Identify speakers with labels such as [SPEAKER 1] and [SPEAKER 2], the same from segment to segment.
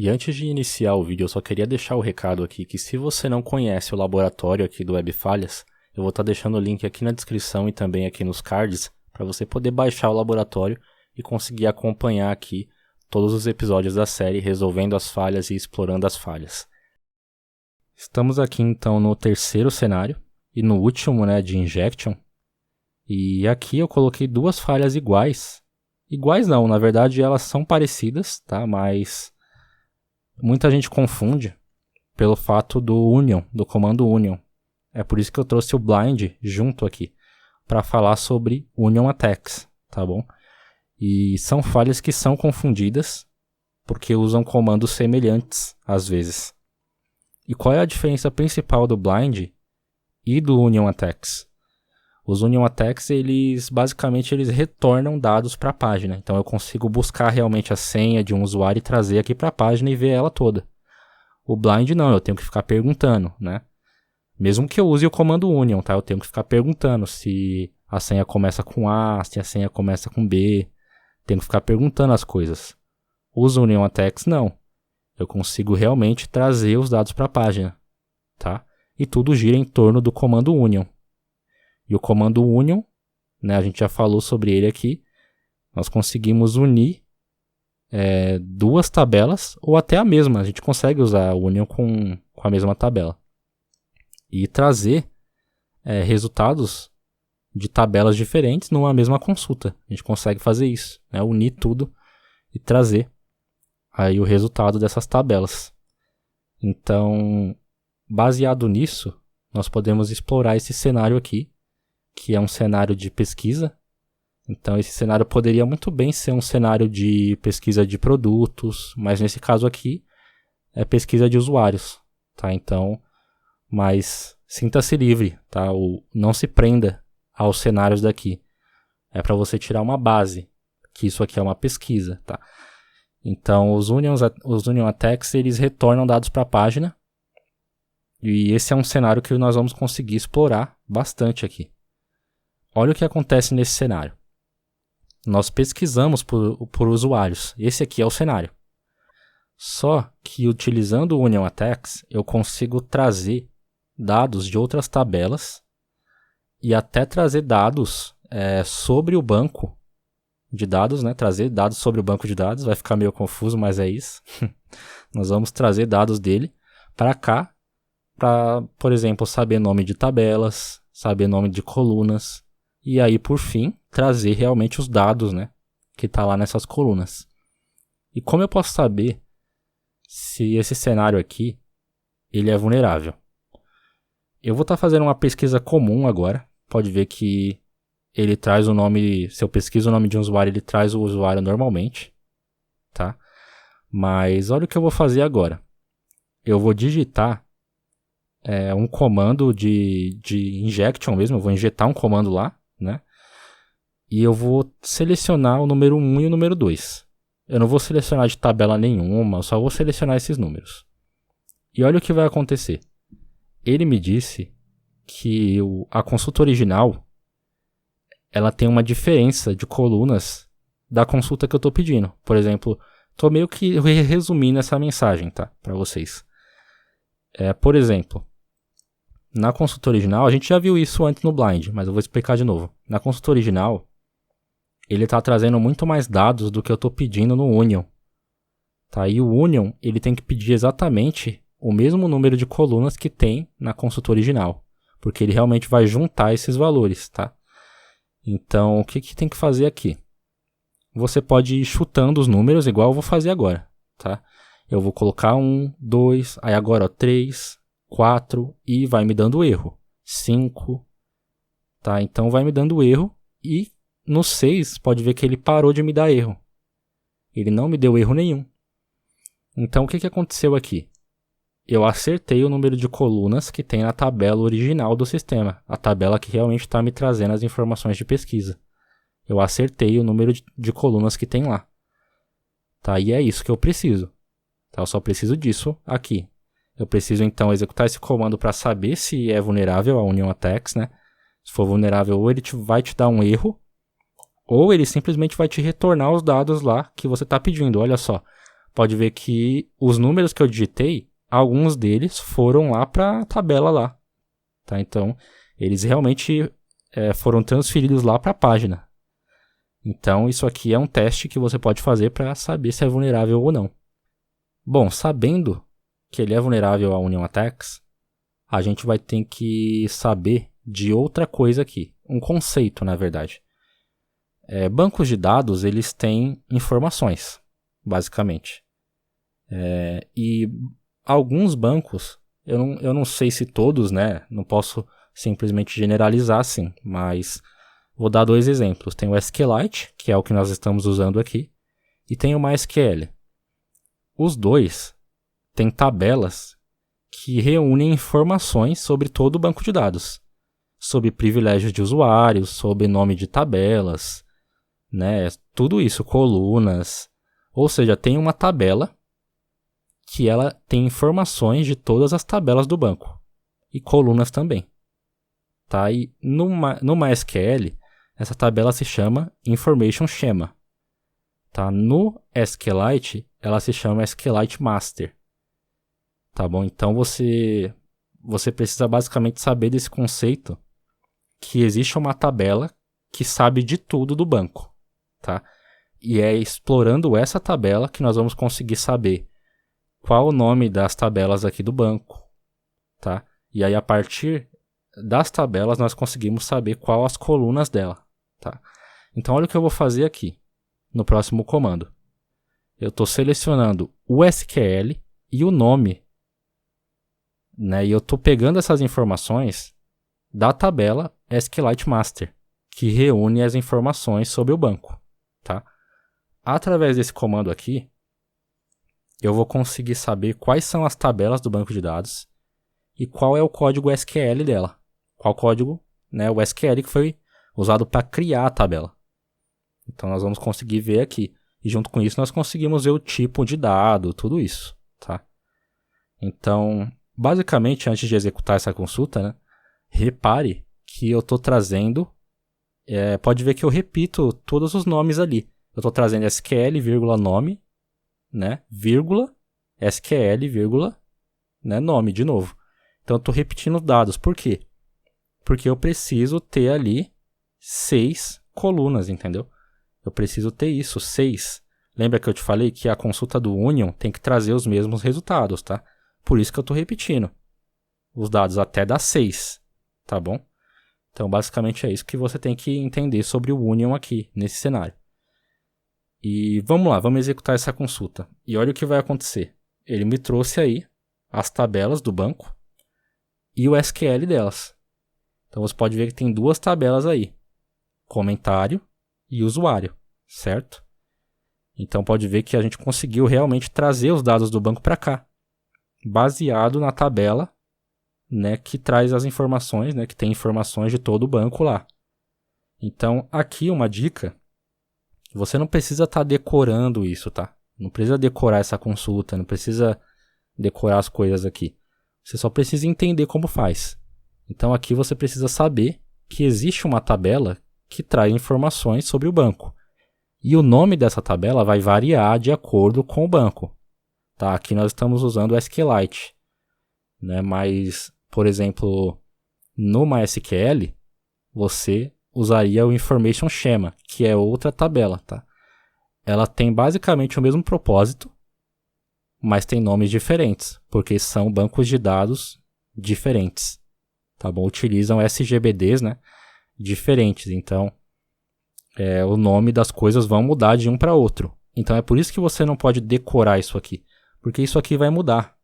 [SPEAKER 1] E antes de iniciar o vídeo, eu só queria deixar o recado aqui que se você não conhece o laboratório aqui do Webfalhas, eu vou estar deixando o link aqui na descrição e também aqui nos cards para você poder baixar o laboratório e conseguir acompanhar aqui todos os episódios da série resolvendo as falhas e explorando as falhas. Estamos aqui então no terceiro cenário e no último, de Injection. E aqui eu coloquei duas falhas iguais. Iguais não, na verdade elas são parecidas, tá? Mas muita gente confunde pelo fato do Union, do comando Union. É por isso que eu trouxe o Blind junto aqui, para falar sobre Union Attacks, tá bom? E são falhas que são confundidas, porque usam comandos semelhantes às vezes. E qual é a diferença principal do Blind e do Union Attacks? Os Union Attacks, basicamente eles retornam dados para a página. Então eu consigo buscar realmente a senha de um usuário e trazer aqui para a página e ver ela toda. O Blind não, eu tenho que ficar perguntando, né? Mesmo que eu use o comando Union, tá? Eu tenho que ficar perguntando se a senha começa com A, se a senha começa com B. Tenho que ficar perguntando as coisas. Os Union Attacks não. Eu consigo realmente trazer os dados para a página, tá? E tudo gira em torno do comando Union. E o comando Union, a gente já falou sobre ele aqui, nós conseguimos unir duas tabelas ou até a mesma. A gente consegue usar o Union com a mesma tabela. E trazer resultados de tabelas diferentes numa mesma consulta. A gente consegue fazer isso, unir tudo e trazer aí o resultado dessas tabelas. Então, baseado nisso, nós podemos explorar esse cenário aqui, que é um cenário de pesquisa. Então esse cenário poderia muito bem ser um cenário de pesquisa de produtos, mas nesse caso aqui é pesquisa de usuários, tá? Então, mas sinta-se livre, tá? Não se prenda aos cenários daqui. É para você tirar uma base, que isso aqui é uma pesquisa, tá? Então os Union Attacks, eles retornam dados para a página, e esse é um cenário que nós vamos conseguir explorar bastante aqui. Olha o que acontece nesse cenário. Nós pesquisamos por usuários. Esse aqui é o cenário. Só que utilizando o Union Attacks, eu consigo trazer dados de outras tabelas e até trazer dados sobre o banco de dados, trazer dados sobre o banco de dados. Vai ficar meio confuso, mas é isso. Nós vamos trazer dados dele para cá, para, por exemplo, saber nome de tabelas, saber nome de colunas. E aí, por fim, trazer realmente os dados, que está lá nessas colunas. E como eu posso saber se esse cenário aqui ele é vulnerável? Eu vou estar fazendo uma pesquisa comum agora. Pode ver que ele traz o nome, se eu pesquiso o nome de um usuário, ele traz o usuário normalmente, tá? Mas olha o que eu vou fazer agora. Eu vou digitar um comando de injection mesmo, eu vou injetar um comando lá, e eu vou selecionar o número 1 e o número 2. Eu não vou selecionar de tabela nenhuma, eu só vou selecionar esses números. E olha o que vai acontecer. Ele me disse que a consulta original ela tem uma diferença de colunas da consulta que eu estou pedindo. Por exemplo, estou meio que resumindo essa mensagem, tá, para vocês. Por exemplo, na consulta original, a gente já viu isso antes no Blind, mas eu vou explicar de novo. Na consulta original, ele está trazendo muito mais dados do que eu estou pedindo no Union. Tá? E o Union ele tem que pedir exatamente o mesmo número de colunas que tem na consulta original, porque ele realmente vai juntar esses valores. Tá? Então, o que tem que fazer aqui? Você pode ir chutando os números, igual eu vou fazer agora. Tá? Eu vou colocar 1, 2, aí agora 3... 4 e vai me dando erro. 5, tá? Então vai me dando erro e no 6 pode ver que ele parou de me dar erro. Ele não me deu erro nenhum. Então o que aconteceu aqui? Eu acertei o número de colunas que tem na tabela original do sistema. A tabela que realmente está me trazendo as informações de pesquisa. Eu acertei o número de colunas que tem lá. Tá? E é isso que eu preciso. Tá? Eu só preciso disso aqui. Eu preciso então executar esse comando para saber se é vulnerável a Union Attacks, Se for vulnerável, ou ele vai te dar um erro, ou ele simplesmente vai te retornar os dados lá que você está pedindo. Olha só, pode ver que os números que eu digitei, alguns deles foram lá para a tabela lá. Tá? Então, eles realmente foram transferidos lá para a página. Então, isso aqui é um teste que você pode fazer para saber se é vulnerável ou não. Bom, sabendo que ele é vulnerável a Onion Attacks, a gente vai ter que saber de outra coisa aqui. Um conceito, na verdade. Bancos de dados, eles têm informações, basicamente. E alguns bancos, eu não sei se todos, né? Não posso simplesmente generalizar assim, mas vou dar 2 exemplos. Tem o SQLite, que é o que nós estamos usando aqui, e tem o MySQL. Os dois têm tabelas que reúnem informações sobre todo o banco de dados, sobre privilégios de usuários, sobre nome de tabelas, né? Tudo isso, colunas. Ou seja, tem uma tabela que ela tem informações de todas as tabelas do banco e colunas também. Tá? E no MySQL, essa tabela se chama Information Schema. Tá? No SQLite, ela se chama SQLite Master. Tá bom? Então você precisa basicamente saber desse conceito que existe uma tabela que sabe de tudo do banco. Tá? E é explorando essa tabela que nós vamos conseguir saber qual o nome das tabelas aqui do banco. Tá? E aí, a partir das tabelas, nós conseguimos saber qual as colunas dela. Tá? Então, olha o que eu vou fazer aqui, no próximo comando. Eu estou selecionando o SQL e o nome. Né? E eu estou pegando essas informações da tabela SQLite Master, que reúne as informações sobre o banco. Tá? Através desse comando aqui, eu vou conseguir saber quais são as tabelas do banco de dados e qual é o código SQL dela. Qual código, né, o SQL que foi usado para criar a tabela. Então nós vamos conseguir ver aqui. E junto com isso nós conseguimos ver o tipo de dado, tudo isso. Tá? Então, basicamente, antes de executar essa consulta, né, repare que eu estou trazendo... pode ver que eu repito todos os nomes ali. Eu estou trazendo SQL, vírgula, nome, né, vírgula, SQL, vírgula, né, nome, de novo. Então eu estou repetindo os dados. Por quê? Porque eu preciso ter ali 6 colunas, entendeu? Eu preciso ter isso, 6. Lembra que eu te falei que a consulta do Onion tem que trazer os mesmos resultados, tá? Por isso que eu estou repetindo os dados até dar 6, tá bom? Então basicamente é isso que você tem que entender sobre o Onion aqui, nesse cenário. E vamos lá, vamos executar essa consulta. E olha o que vai acontecer. Ele me trouxe aí as tabelas do banco e o SQL delas. Então você pode ver que tem 2 tabelas aí. Comentário e usuário, certo? Então pode ver que a gente conseguiu realmente trazer os dados do banco para cá. Baseado na tabela, né, que traz as informações, né, que tem informações de todo o banco lá. Então aqui uma dica. Você não precisa estar decorando isso, tá? Não precisa decorar essa consulta, não precisa decorar as coisas aqui. Você só precisa entender como faz. Então aqui você precisa saber que existe uma tabela que traz informações sobre o banco. E o nome dessa tabela vai variar de acordo com o banco. Tá? Aqui nós estamos usando o SQLite. Né? Mas, por exemplo, no MySQL, você usaria o Information Schema, que é outra tabela, tá? Ela tem basicamente o mesmo propósito, mas tem nomes diferentes, porque são bancos de dados diferentes, tá bom? Utilizam SGBDs, né, diferentes, então o nome das coisas vão mudar de um para outro. Então é por isso que você não pode decorar isso aqui, porque isso aqui vai mudar,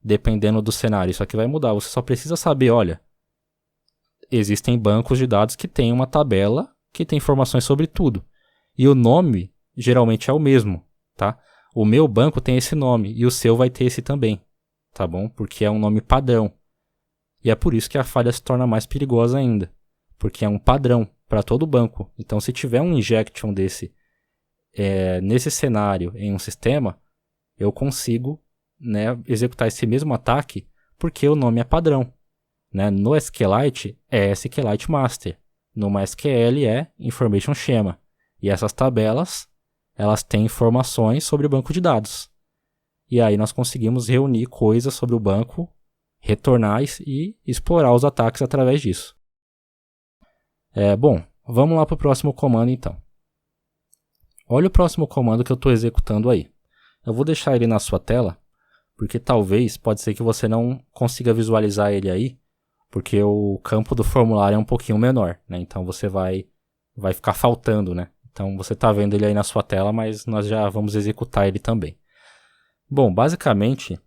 [SPEAKER 1] dependendo do cenário, isso aqui vai mudar. Você só precisa saber, olha, existem bancos de dados que têm uma tabela que tem informações sobre tudo. E o nome geralmente é o mesmo, tá? O meu banco tem esse nome e o seu vai ter esse também, tá bom? Porque é um nome padrão. E é por isso que a falha se torna mais perigosa ainda, porque é um padrão para todo banco. Então, se tiver um injection desse nesse cenário em um sistema, eu consigo, né, executar esse mesmo ataque porque o nome é padrão. Né? No SQLite é SQLite Master. No MySQL é Information Schema. E essas tabelas, elas têm informações sobre o banco de dados. E aí nós conseguimos reunir coisas sobre o banco, retornar e explorar os ataques através disso. Bom, vamos lá para o próximo comando então. Olha o próximo comando que eu estou executando aí. Eu vou deixar ele na sua tela, porque talvez, pode ser que você não consiga visualizar ele aí, porque o campo do formulário é um pouquinho menor, né? Então você vai ficar faltando, né? Então você está vendo ele aí na sua tela, mas nós já vamos executar ele também. Bom, basicamente,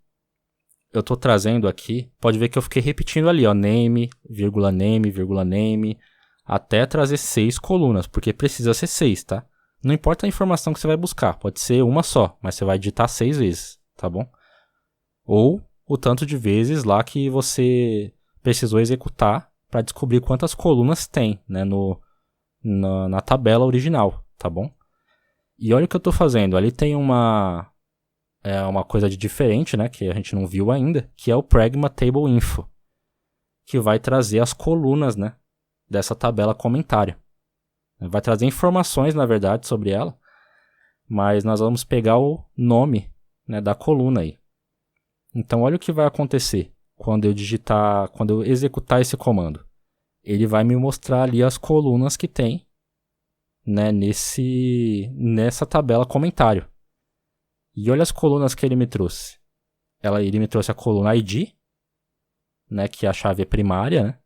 [SPEAKER 1] eu estou trazendo aqui, pode ver que eu fiquei repetindo ali, ó, name, vírgula name, vírgula name, até trazer 6 colunas, porque precisa ser 6, tá? Não importa a informação que você vai buscar, pode ser uma só, mas você vai digitar 6 vezes, tá bom? Ou o tanto de vezes lá que você precisou executar para descobrir quantas colunas tem, né, na tabela original, tá bom? E olha o que eu estou fazendo, ali tem uma coisa de diferente, né, que a gente não viu ainda, que é o Pragma Table Info, que vai trazer as colunas, né, dessa tabela comentário. Vai trazer informações, na verdade, sobre ela, mas nós vamos pegar o nome, né, da coluna aí. Então olha o que vai acontecer quando eu executar esse comando. Ele vai me mostrar ali as colunas que tem, né, nessa tabela comentário. E olha as colunas que ele me trouxe. Ele me trouxe a coluna ID, né, que é a chave primária, né?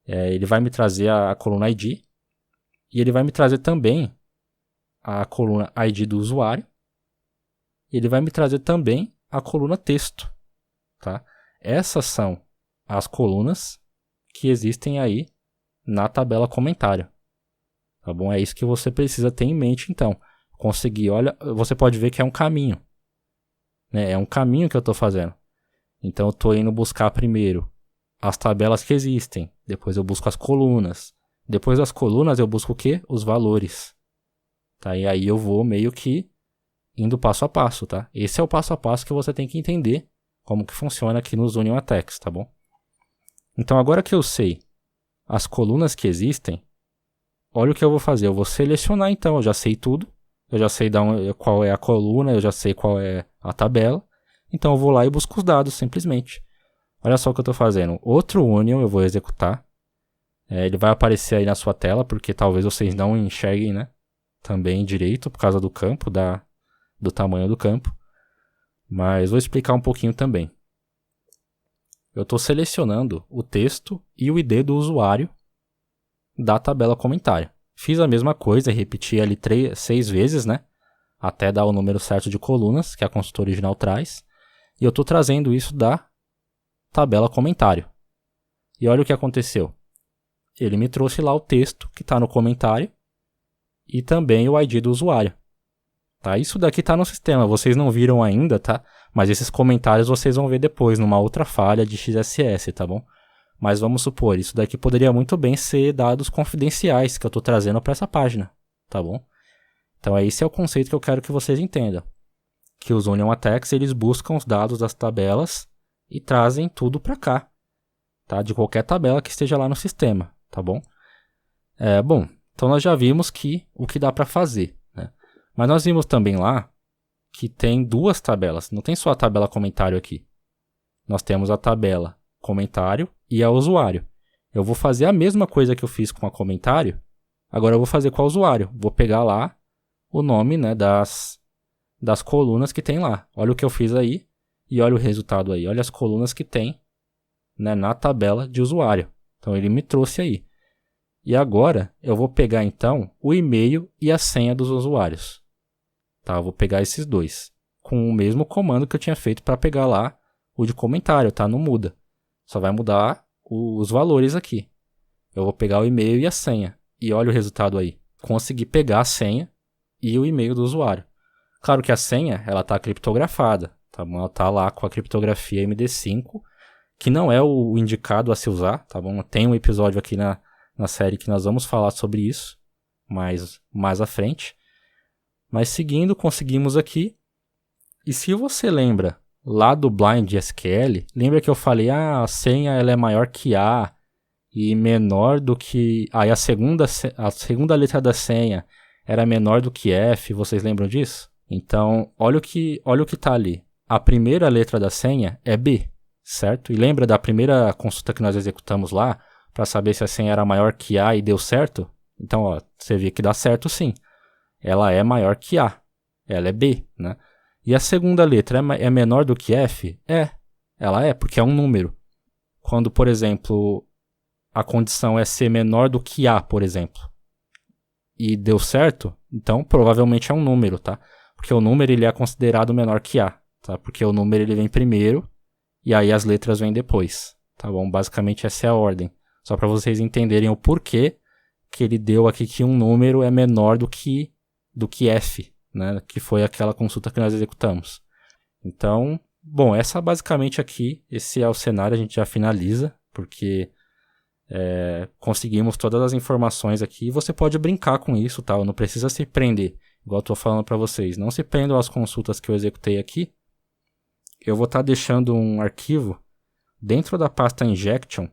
[SPEAKER 1] Ele vai me trazer a coluna ID. E ele vai me trazer também a coluna ID do usuário. E ele vai me trazer também a coluna texto, tá? Essas são as colunas que existem aí na tabela comentário, tá bom? É isso que você precisa ter em mente, então. Conseguir, olha, você pode ver que é um caminho, né? É um caminho que eu estou fazendo. Então eu estou indo buscar primeiro as tabelas que existem, depois eu busco as colunas, depois das colunas eu busco o quê? Os valores, tá? E aí eu vou meio que indo passo a passo, tá? Esse é o passo a passo que você tem que entender como que funciona aqui nos Onion Attacks, tá bom? Então agora que eu sei as colunas que existem, olha o que eu vou fazer. Eu vou selecionar então, eu já sei tudo. Eu já sei qual é a coluna, eu já sei qual é a tabela. Então eu vou lá e busco os dados, simplesmente. Olha só o que eu estou fazendo. Outro Onion eu vou executar. Ele vai aparecer aí na sua tela, porque talvez vocês não enxerguem, né, também direito, por causa do campo, do tamanho do campo. Mas vou explicar um pouquinho também. Eu estou selecionando o texto e o ID do usuário da tabela comentário. Fiz a mesma coisa, repeti ali 6 vezes, né? Até dar o número certo de colunas, que a consulta original traz. E eu estou trazendo isso da tabela comentário. E olha o que aconteceu. Ele me trouxe lá o texto que está no comentário e também o ID do usuário. Tá? Isso daqui está no sistema, vocês não viram ainda, tá? Mas esses comentários vocês vão ver depois, numa outra falha de XSS, tá bom? Mas vamos supor, isso daqui poderia muito bem ser dados confidenciais que eu estou trazendo para essa página, tá bom? Então esse é o conceito que eu quero que vocês entendam. Que os Onion Attacks, eles buscam os dados das tabelas e trazem tudo para cá, tá? De qualquer tabela que esteja lá no sistema, tá bom? Bom, então nós já vimos o que dá para fazer, né? Mas nós vimos também lá que tem 2 tabelas, não tem só a tabela comentário aqui. Nós temos a tabela comentário e a usuário. Eu vou fazer a mesma coisa que eu fiz com a comentário, agora eu vou fazer com a usuário. Vou pegar lá o nome, né, das colunas que tem lá. Olha o que eu fiz aí e olha o resultado aí. Olha as colunas que tem, né, na tabela de usuário. Então ele me trouxe aí. E agora eu vou pegar então o e-mail e a senha dos usuários. Tá, eu vou pegar esses 2 com o mesmo comando que eu tinha feito para pegar lá o de comentário, tá? Não muda. Só vai mudar os valores aqui. Eu vou pegar o e-mail e a senha. E olha o resultado aí. Consegui pegar a senha e o e-mail do usuário. Claro que a senha, ela está criptografada. Tá bom? Ela está lá com a criptografia MD5, que não é o indicado a se usar. Tá bom? Tem um episódio aqui na série que nós vamos falar sobre isso mais à frente. Mas seguindo, conseguimos aqui. E se você lembra lá do Blind SQL, lembra que eu falei, a senha ela é maior que A e menor do que... a segunda letra da senha era menor do que F, vocês lembram disso? Então, olha o que está ali. A primeira letra da senha é B, certo? E lembra da primeira consulta que nós executamos lá, para saber se a senha era maior que A e deu certo? Então, ó, você vê que dá certo sim. Ela é maior que A. Ela é B, né? E a segunda letra é menor do que F? É. Ela é, porque é um número. Quando, por exemplo, a condição é ser menor do que A, por exemplo, e deu certo, então provavelmente é um número, tá? Porque o número ele é considerado menor que A, tá? Porque o número ele vem primeiro e aí as letras vêm depois, tá bom? Basicamente essa é a ordem. Só para vocês entenderem o porquê que ele deu aqui que um número é menor do que F, né? Que foi aquela consulta que nós executamos. Então, bom, essa basicamente aqui, esse é o cenário, a gente já finaliza, porque conseguimos todas as informações aqui e você pode brincar com isso, tá? Não precisa se prender, igual eu tô falando para vocês. Não se prendam às consultas que eu executei aqui. Eu vou estar deixando um arquivo dentro da pasta injection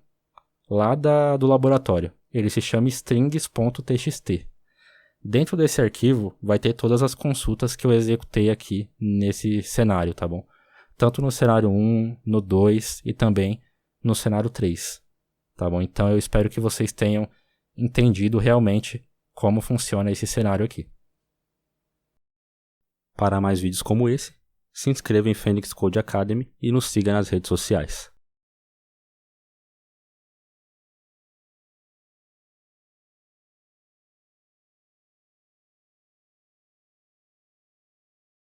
[SPEAKER 1] lá do laboratório. Ele se chama strings.txt. Dentro desse arquivo vai ter todas as consultas que eu executei aqui nesse cenário, tá bom? Tanto no cenário 1, no 2 e também no cenário 3. Tá bom? Então eu espero que vocês tenham entendido realmente como funciona esse cenário aqui. Para mais vídeos como esse, se inscreva em Phoenix Code Academy e nos siga nas redes sociais.